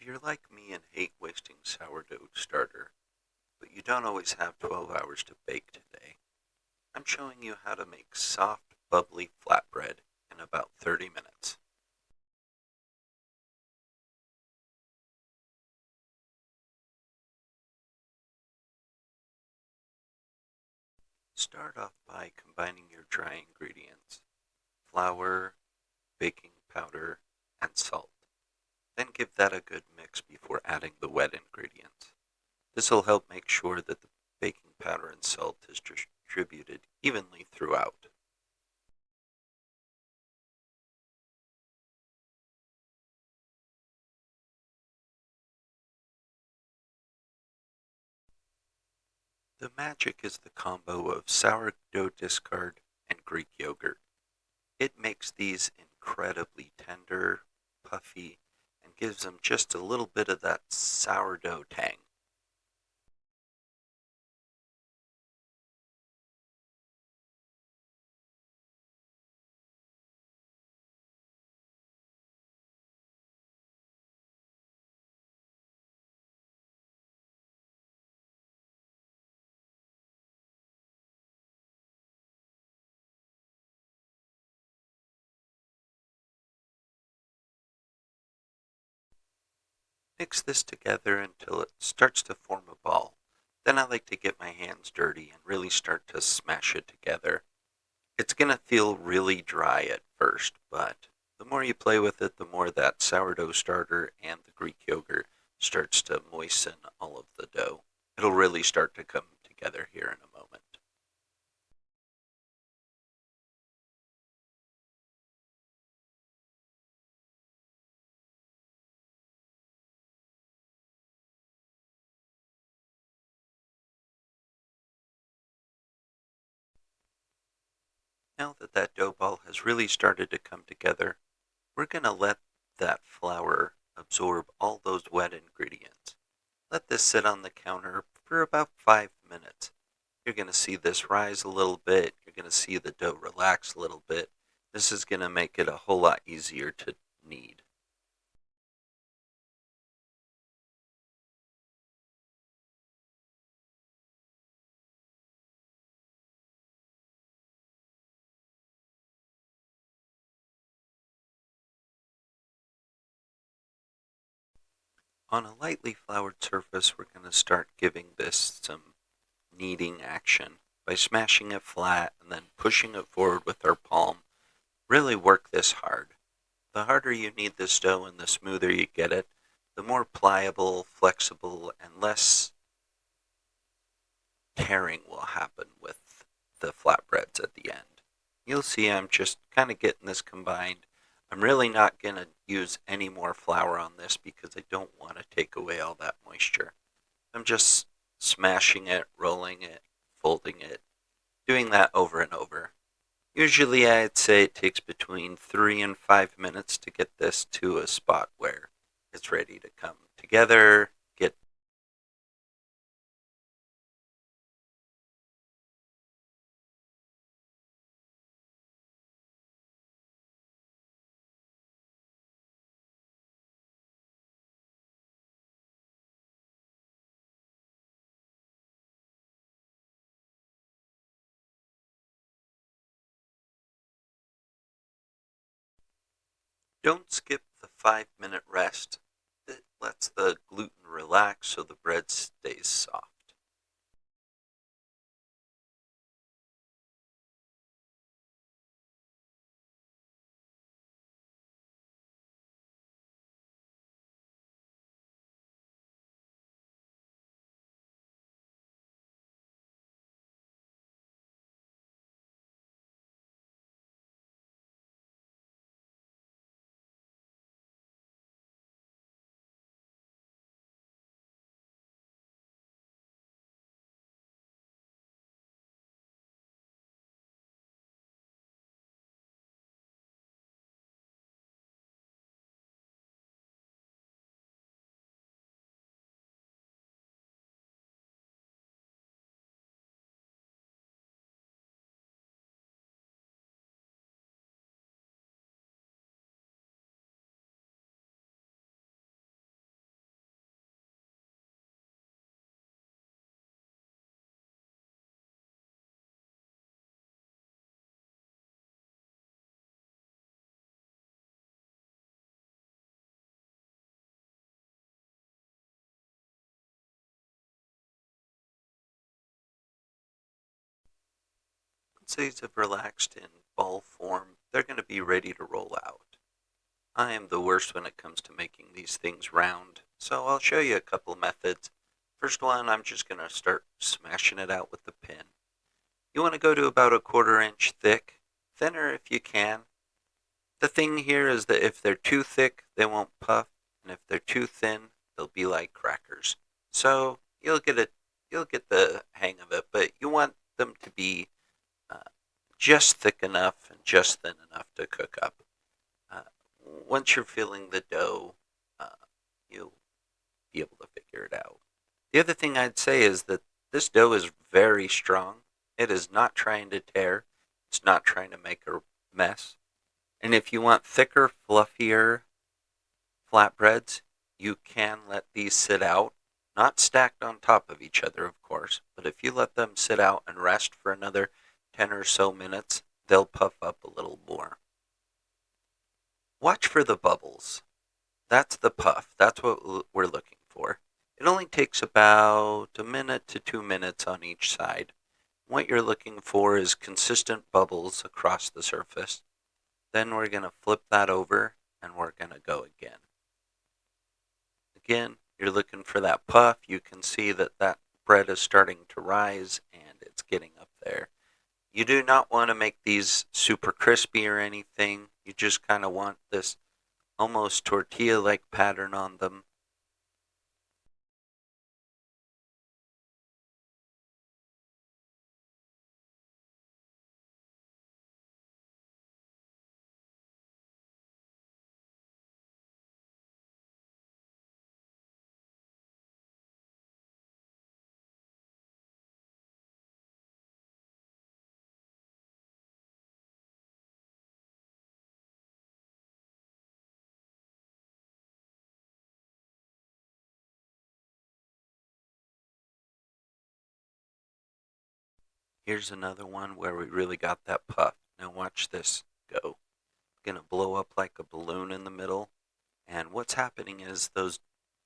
If you're like me and hate wasting sourdough starter, but you don't always have 12 hours to bake today, I'm showing you how to make soft, bubbly flatbread in about 30 minutes. Start off by combining your dry ingredients, flour, baking powder, and salt. Then give that a good mix before adding the wet ingredients. This will help make sure that the baking powder and salt is distributed evenly throughout. The magic is the combo of sourdough discard and Greek yogurt. It makes these incredibly tender, puffy, and gives them just a little bit of that sourdough tang. Mix this together until it starts to form a ball. Then I like to get my hands dirty and really start to smash it together. It's going to feel really dry at first, but the more you play with it, the more that sourdough starter and the Greek yogurt starts to moisten all of the dough. It'll really start to come together here in a moment. Now that that dough ball has really started to come together, we're going to let that flour absorb all those wet ingredients. Let this sit on the counter for about 5 minutes. You're going to see this rise a little bit. You're going to see the dough relax a little bit. This is going to make it a whole lot easier to knead. On a lightly floured surface, we're going to start giving this some kneading action by smashing it flat and then pushing it forward with our palm. Really work this hard. The harder you knead this dough and the smoother you get it, the more pliable, flexible, and less tearing will happen with the flatbreads at the end. You'll see I'm just kind of getting this combined. I'm really not going to use any more flour on this because I don't want to take away all that moisture. I'm just smashing it, rolling it, folding it, doing that over and over. Usually I'd say it takes between 3 and 5 minutes to get this to a spot where it's ready to come together, get. Don't skip the 5-minute rest. It lets the gluten relax so the bread stays soft. Once these have relaxed in ball form, they're going to be ready to roll out. I am the worst when it comes to making these things round, so I'll show you a couple methods. First one, I'm just going to start smashing it out with the pin. You want to go to about a 1/4 inch thick, thinner if you can. The thing here is that if they're too thick, they won't puff, and if they're too thin, they'll be like crackers. So you'll get the hang of it, but you want them to be uh, just thick enough and just thin enough to cook up. Uh, Once you're feeling the dough, uh, you'll be able to figure it out. The other thing I'd say is that this dough is very strong. It is not trying to tear. It's not trying to make a mess. And if you want thicker, fluffier flatbreads, you can let these sit out, not stacked on top of each other, of course, but if you let them sit out and rest for another 10 or so minutes, they'll puff up a little more. Watch for the bubbles. That's the puff. That's what we're looking for. It only takes about a minute to 2 minutes on each side. What you're looking for is consistent bubbles across the surface. Then we're going to flip that over and we're going to go again. Again, you're looking for that puff. You can see that that bread is starting to rise and it's getting up there. You do not want to make these super crispy or anything. You just kind of want this almost tortilla-like pattern on them. Here's another one where we really got that puff. Now watch this go. Gonna blow up like a balloon in the middle. And what's happening is those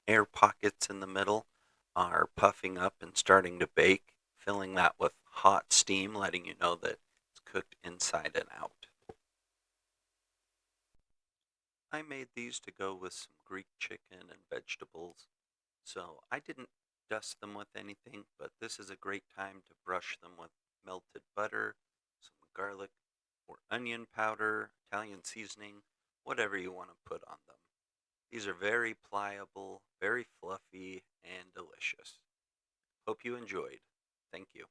air pockets in the middle are puffing up and starting to bake, filling that with hot steam, letting you know that it's cooked inside and out. I made these to go with some Greek chicken and vegetables, so I didn't dust them with anything, but this is a great time to brush them with melted butter, some garlic or onion powder, Italian seasoning, whatever you want to put on them. These are very pliable, very fluffy, and delicious. Hope you enjoyed. Thank you.